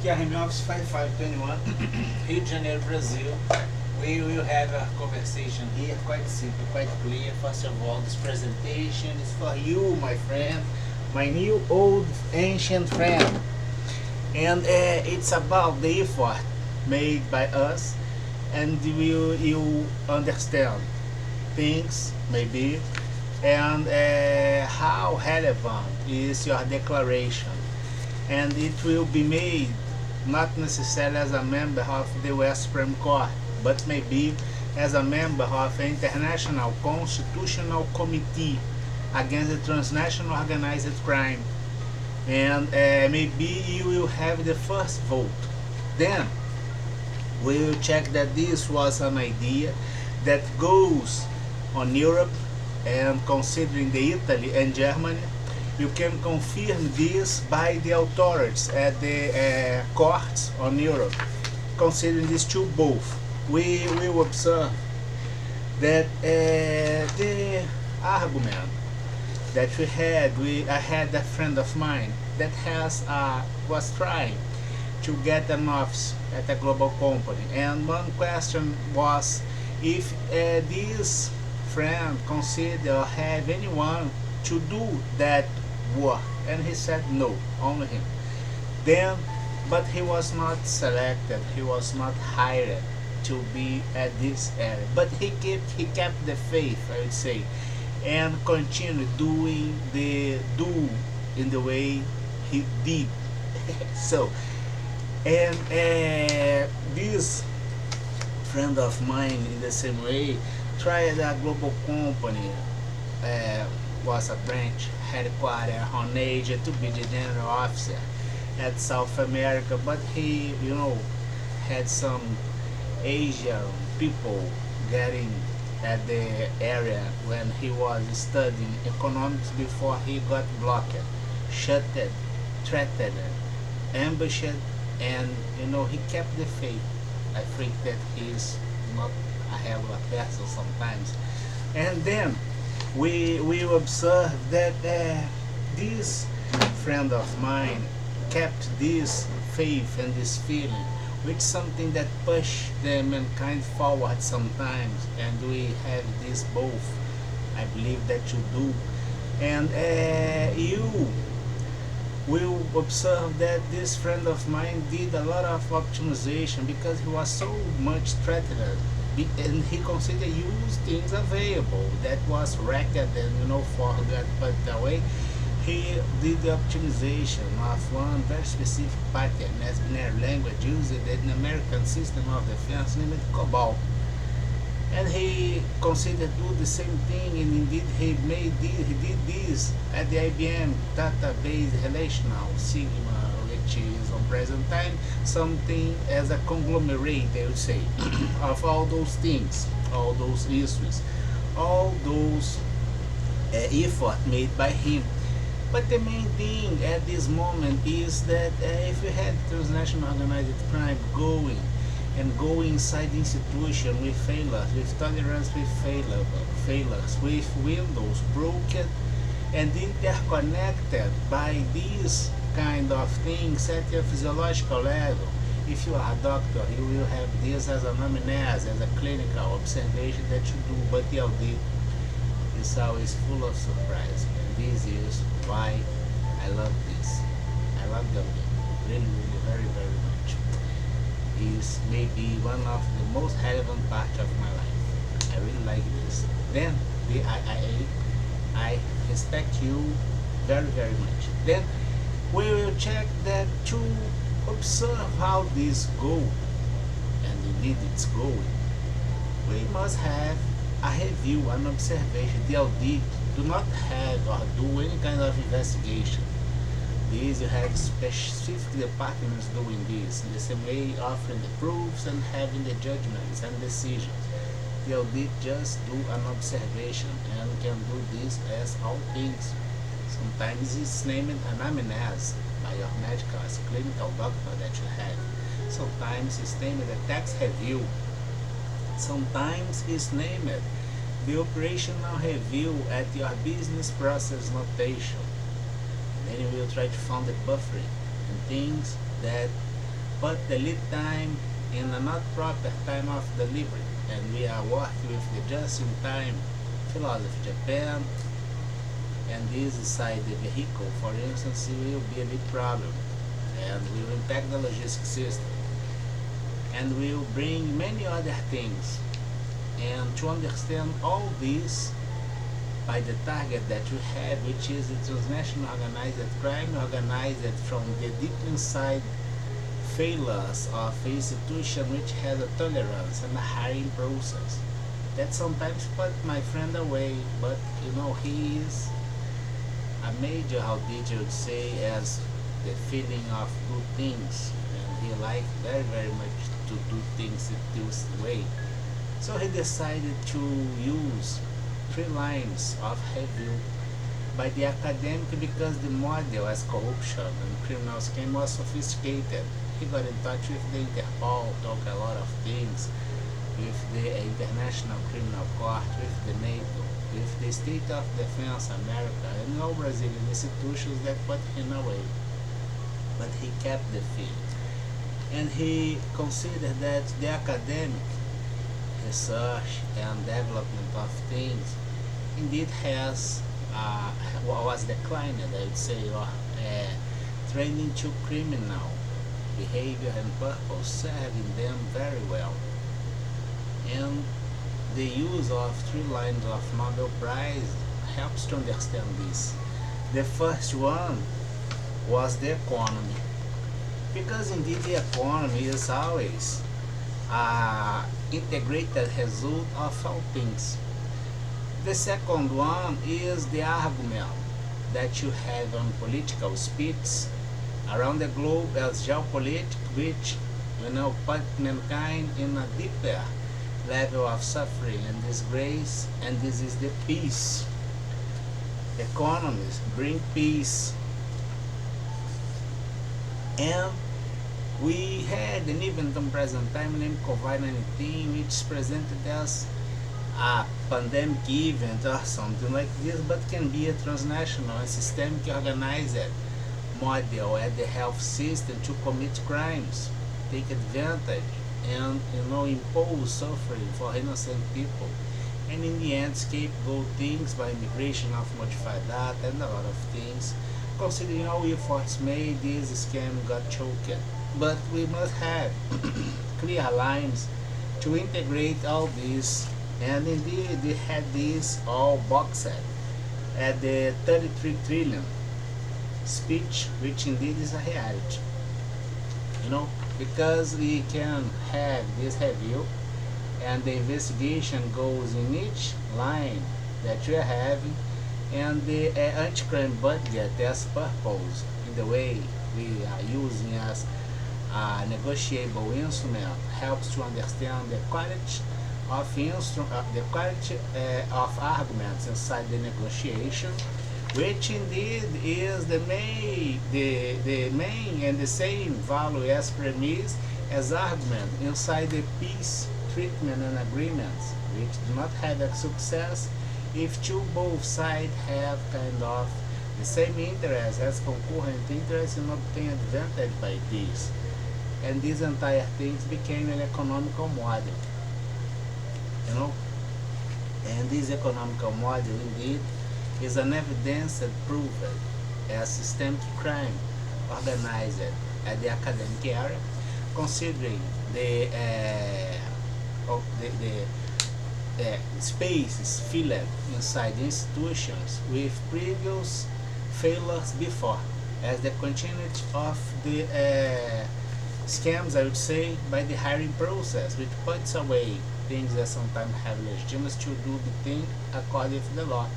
Que é a reunião Office 5521, Rio de Janeiro, Brazil. We will have a conversation here, quite simple, quite clear. First of all, this presentation is for you, my friend, my new old ancient friend. And it's about the effort made by us, and you understand things maybe, and how relevant is your declaration, and it will be made not necessarily as a member of the US Supreme Court, but maybe as a member of an international constitutional committee against the transnational organized crime, and maybe you will have the first vote. Then we will check that this was an idea that goes on Europe, and considering the Italy and Germany, you can confirm this by the authorities at the courts on Europe. Considering these two both, we will observe that the argument that I had a friend of mine that was trying to get an office at a global company, and one question was if this friend consider or have anyone to do that work, and he said no, only him. Then, but he was not selected, he was not hired to be at this area, but he kept the faith, I would say, and continued doing the do in the way he did. So, and this friend of mine in the same way tried a global company, uh, was a branch headquarter on Asia to be the general officer at South America, but he, had some Asian people getting at the area when he was studying economics before he got blocked, shutted, threatened, ambushed, and he kept the faith. I think that he's not a hell of a person sometimes. And then we observe that this friend of mine kept this faith and this feeling, which something that push the mankind forward sometimes, and we have this both. I believe that you do, and you will observe that this friend of mine did a lot of optimization because he was so much threatened, and he considered use things available that was wrecked and forgot put away. He did the optimization of one very specific pattern as binary language used in the American system of defense named COBOL. And he considered do the same thing, and indeed he did this at the IBM database relational sigma, which is on present time something as a conglomerate, I would say, of all those things, all those issues, all those effort made by him. But the main thing at this moment is that if you had transnational organized crime going and go inside the institution with failures, with tolerance with failures, with windows broken and interconnected by these kind of things at a physiological level. If you are a doctor, you will have this as an anamnese, as a clinical observation that you do, but the audit is always full of surprise. And this is why I love this. I love the audit, really, really, very, very much. Is maybe one of the most relevant parts of my life. I really like this. Then the IIA, I respect you very, very much. Then we will check that to observe how this go, and indeed it's going. We must have a review, an observation. The audit do not have or do any kind of investigation. These you have specific departments doing this, in the same way offering the proofs and having the judgments and decisions. The audit just do an observation and can do this as all things. Sometimes it's named anamnese by your medical as clinical doctor that you have. Sometimes it's named a tax review. Sometimes it's named the operational review at your business process notation. Then you will try to find the buffering and things that put the lead time in a not proper time of delivery, and we are working with the just-in-time philosophy. Japan, and this inside the vehicle, for instance, will be a big problem and will impact the logistics system and will bring many other things. And to understand all this by the target that we have, which is the transnational organized crime, organized from the deep inside failures of an institution which has a tolerance and a hiring process. That sometimes put my friend away, but he is a major audit, I would say, as the feeling of good things, and he liked very, very much to do things in this way. So he decided to use 3 lines of review by the academic because the model as corruption and criminal scheme was sophisticated. He got in touch with the Interpol, talked a lot of things, with the International Criminal Court, with the NATO, with the State of Defense America, and all Brazilian institutions that put him away. But he kept the field. And he considered that the academic research and development of things indeed was declined, I would say, or training to criminal behavior and purpose, serving them very well. And the use of 3 lines of Nobel Prize helps to understand this. The first one was the economy, because indeed the economy is always an integrated result of all things. The second one is the argument that you have on political speech around the globe as geopolitics, which put mankind in a deeper level of suffering and disgrace, and this is the peace. Economies bring peace. And we had an event on present time named COVID-19, which presented as a pandemic event or something like this, but can be a transnational and systemic organized model at the health system to commit crimes, take advantage, and impose suffering for innocent people, and in the end scapegoat things by immigration of modified data and a lot of things. Considering all efforts made, this scam got choked. But we must have clear lines to integrate all this, and indeed they had this all boxed at the 33 trillion speech, which indeed is a reality. Because we can have this review and the investigation goes in each line that we are having, and the anti-crime budget as purpose in the way we are using as a negotiable instrument helps to understand the quality of arguments inside the negotiation, which indeed is the main and the same value as premise as argument inside the peace treatment and agreements, which do not have a success if both sides have kind of the same interest as concurrent interest and obtain advantage by this. And these entire things became an economical model. And this economical model indeed is an evidence that proved as systemic crime organized at the academic area, considering the spaces filled inside institutions with previous failures before, as the continuity of the scams, I would say, by the hiring process, which puts away things that sometimes have legitimacy to do the thing according to the law.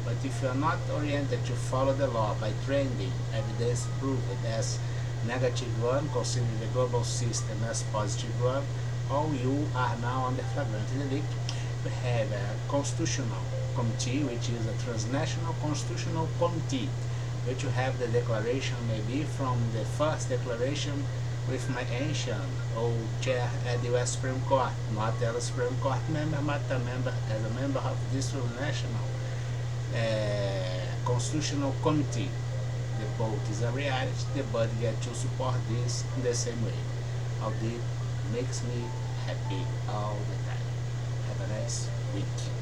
But if you are not oriented to follow the law by trending evidence proved as negative one, considering the global system as positive one, all you are now under flagrant delicto. We have a constitutional committee, which is a transnational constitutional committee, which you have the declaration maybe from the first declaration with my ancient old chair at the US Supreme Court, not as a Supreme Court member, but as a member of this transnational constitutional committee. The vote is a reality, the body get to support this in the same way. Audit makes me happy all the time. Have a nice week.